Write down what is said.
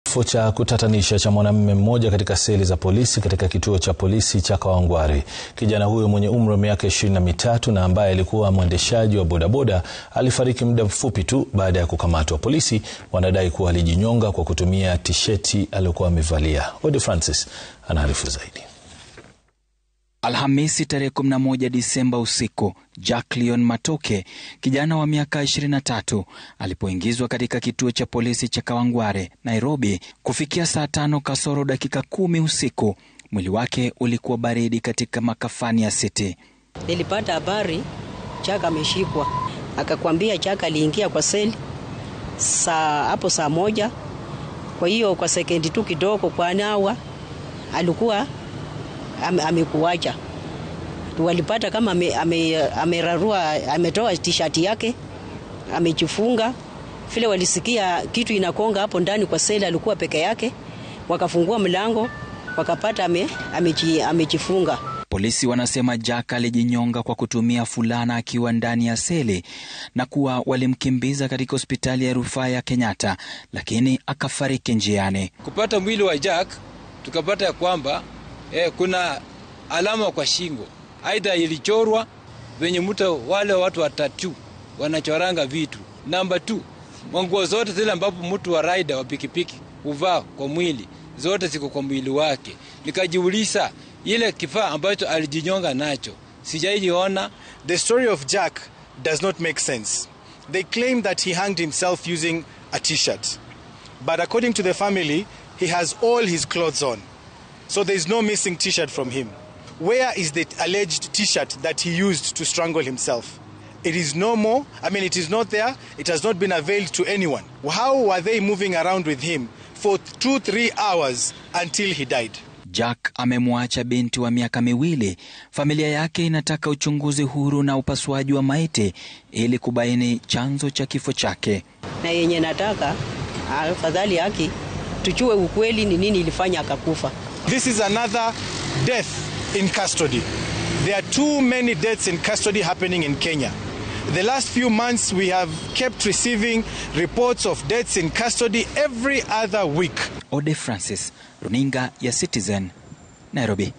Kifo cha kutatanisha cha mwanamume mmoja katika seli za polisi katika kituo cha polisi cha Kawangware. Kijana huyo mwenye umri wa miaka 23 na ambaye alikuwa mwendeshaji wa bodaboda alifariki muda mfupi tu baada ya kukamatwa. Polisi wanadai kuwa alijinyonga kwa kutumia tisheti aliyokuwa amevalia. Ode Francis anaarifu zaidi. Alhamisi tarehe 11 Disemba usiku, Jack Leon Matoke, kijana wa miaka 23, alipoingizwa katika kituo cha polisi cha Kawangware, Nairobi, kufikia saa 5 kasoro dakika 10 usiku, mwili wake ulikuwa baridi katika makafani ya City. Nilipata habari Jack ameshikwa. Akakwambia Jack aliingia kwa seli saa 1. Kwa hiyo kwa sekendi tu kidogo kwa nawa alikuwa amekuacha. Walipata kama amerarua, ametoa t-shirt yake, amejifunga. Vile walisikia kitu inakonga hapo ndani kwa seli, alikuwa peke yake. Wakafungua mlango, wakapata amejifunga. Polisi wanasema Jack alijinyonga kwa kutumia fulana akiwa ndani ya seli na kuwa walimkimbiza katika hospitali ya rufaa ya Kenyatta, lakini akafariki njiani. Kupata mwili wa Jack, tukapata ya kwamba kuna alama kwa shingo. Aidha ilichorwa venye mtu wale watu wa tattoo wanachoranga vitu. Number 2, nguo zote zile ambapo mtu wa rider wa pikipiki huvaa kwa mwili, zote ziko kwa mwili wake. Nikajiuliza ile kifaa ambacho alijinyonga nacho sijaiona. The story of Jack does not make sense. They claim that he hanged himself using a t-shirt. But according to the family, he has all his clothes on. So there is no missing t-shirt from him. Where is the alleged t-shirt that he used to strangle himself? It is no more. It is not there. It has not been availed to anyone. How were they moving around with him for 2-3 hours until he died? Jack amemwacha binti wa miaka 2. Familia yake inataka uchunguzi huru na upasuaji wa maiti ili kubaini chanzo cha kifo chake. Na yenye nataka afadhali haki tujue ukweli ni nini ilifanya akakufa. This is another death in custody. There are too many deaths in custody happening in Kenya. The last few months we have kept receiving reports of deaths in custody every other week. Ode Francis, runinga ya Citizen, Nairobi.